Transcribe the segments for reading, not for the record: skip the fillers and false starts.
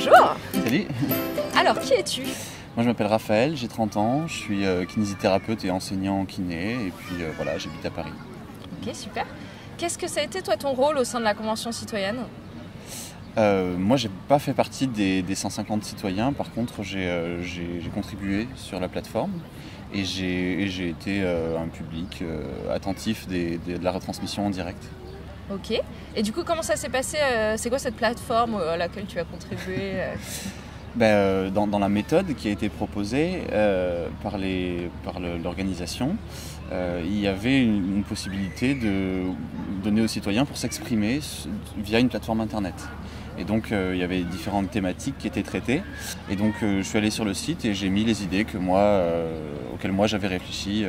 Bonjour. Salut. Alors, qui es-tu? Moi je m'appelle Raphaël, j'ai 30 ans, je suis kinésithérapeute et enseignant en kiné et puis voilà, j'habite à Paris. Ok, super. Qu'est-ce que ça a été toi ton rôle au sein de la Convention citoyenne? Moi j'ai pas fait partie des 150 citoyens, par contre j'ai contribué sur la plateforme et j'ai été un public attentif de la retransmission en direct. Ok. Et du coup, comment ça s'est passé? C'est quoi cette plateforme à laquelle tu as contribué? Dans la méthode qui a été proposée par l'organisation, il y avait une possibilité de donner aux citoyens pour s'exprimer via une plateforme internet. Et donc il y avait différentes thématiques qui étaient traitées. Et donc je suis allé sur le site et j'ai mis les idées auxquelles moi j'avais réfléchi.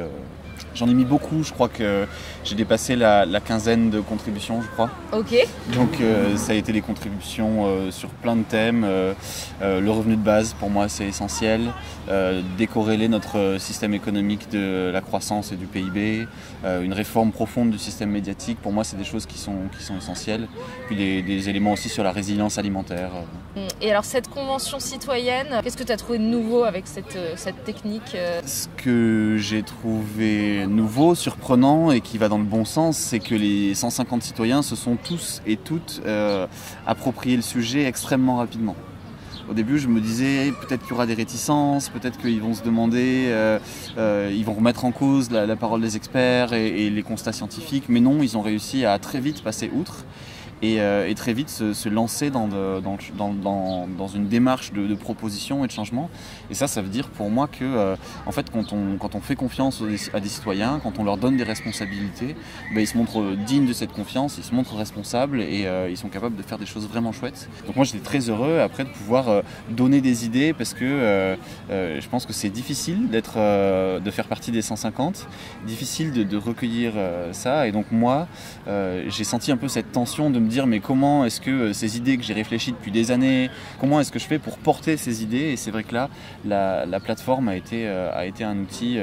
J'en ai mis beaucoup, je crois que j'ai dépassé la quinzaine de contributions, je crois. Ok. Donc ça a été des contributions sur plein de thèmes. Le revenu de base, pour moi, c'est essentiel. Décorréler notre système économique de la croissance et du PIB. Une réforme profonde du système médiatique, pour moi, c'est des choses qui sont essentielles. Puis des éléments aussi sur la résilience alimentaire. Et alors, cette convention citoyenne, qu'est-ce que tu as trouvé de nouveau avec cette technique? Ce que j'ai trouvé nouveau, surprenant et qui va dans le bon sens, c'est que les 150 citoyens se sont tous et toutes approprié le sujet extrêmement rapidement. Au début, je me disais peut-être qu'il y aura des réticences, peut-être qu'ils vont se demander, ils vont remettre en cause la parole des experts et les constats scientifiques, mais non, ils ont réussi à très vite passer outre. Et très vite se lancer dans une démarche de proposition et de changement. Et ça veut dire pour moi que en fait, quand on fait confiance à des citoyens, quand on leur donne des responsabilités, ils se montrent dignes de cette confiance, ils se montrent responsables et ils sont capables de faire des choses vraiment chouettes. Donc moi j'étais très heureux après de pouvoir donner des idées parce que je pense que c'est difficile de faire partie des 150, difficile de recueillir ça. Et donc moi j'ai senti un peu cette tension de me dire mais comment est-ce que ces idées que j'ai réfléchies depuis des années, comment est-ce que je fais pour porter ces idées? Et c'est vrai que là, la plateforme a été un outil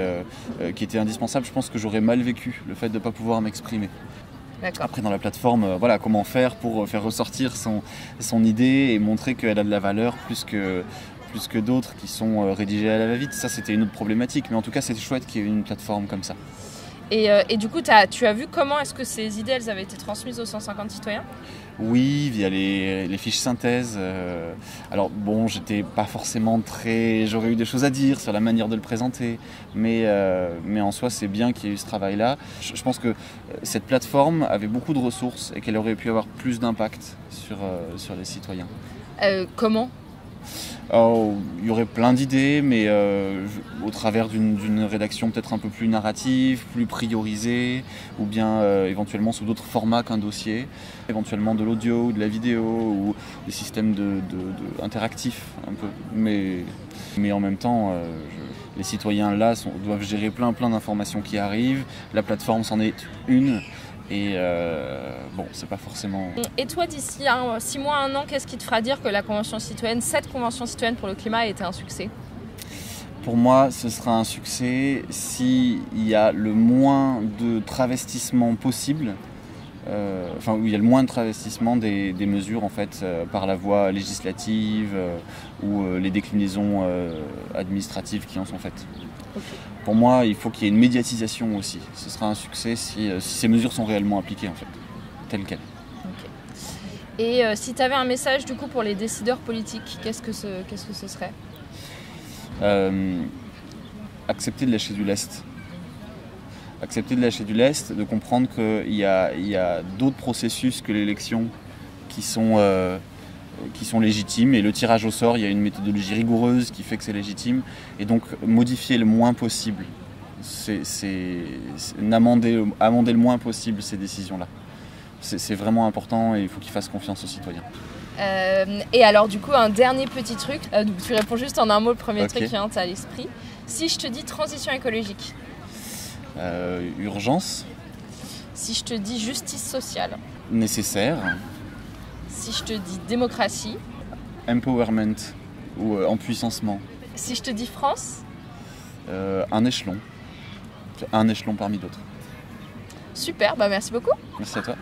qui était indispensable. Je pense que j'aurais mal vécu le fait de ne pas pouvoir m'exprimer. Après dans la plateforme, voilà, comment faire pour faire ressortir son idée et montrer qu'elle a de la valeur plus que d'autres qui sont rédigées à la va-vite. Ça c'était une autre problématique, mais en tout cas c'est chouette qu'il y ait une plateforme comme ça. Et du coup, tu as vu comment est-ce que ces idées elles avaient été transmises aux 150 citoyens? Oui, via les fiches synthèse. Alors bon, j'étais pas forcément j'aurais eu des choses à dire sur la manière de le présenter, mais en soi c'est bien qu'il y ait eu ce travail-là. Je pense que cette plateforme avait beaucoup de ressources et qu'elle aurait pu avoir plus d'impact sur les citoyens. Comment? Il y aurait plein d'idées, mais au travers d'une rédaction peut-être un peu plus narrative, plus priorisée, ou bien éventuellement sous d'autres formats qu'un dossier, éventuellement de l'audio ou de la vidéo, ou des systèmes interactifs un peu. Mais en même temps, les citoyens là doivent gérer plein d'informations qui arrivent, la plateforme c'en est une. Et bon, c'est pas forcément... Et toi, d'ici 6 mois, 1 an, qu'est-ce qui te fera dire que cette convention citoyenne pour le climat a été un succès? Pour moi, ce sera un succès s'il y a le moins de travestissement possible, où il y a le moins de travestissement des mesures en fait, par la voie législative ou les déclinaisons administratives qui en sont faites. Okay. Pour moi, il faut qu'il y ait une médiatisation aussi. Ce sera un succès si ces mesures sont réellement appliquées, en fait, telles quelles. Okay. Et si tu avais un message du coup pour les décideurs politiques, qu'est-ce que ce serait? Accepter de lâcher du lest. Accepter de lâcher du lest, de comprendre qu'il y a d'autres processus que l'élection qui sont légitimes, et le tirage au sort, il y a une méthodologie rigoureuse qui fait que c'est légitime, et donc modifier le moins possible, amender le moins possible ces décisions-là. C'est vraiment important et il faut qu'ils fassent confiance aux citoyens. Et alors du coup, un dernier petit truc, tu réponds juste en un mot le premier truc qui vient à l'esprit. Si je te dis transition écologique? Urgence. Si je te dis justice sociale? Nécessaire. Si je te dis démocratie? Empowerment ou empuissancement. Si je te dis France? Un échelon parmi d'autres. Super, merci beaucoup. Merci à toi.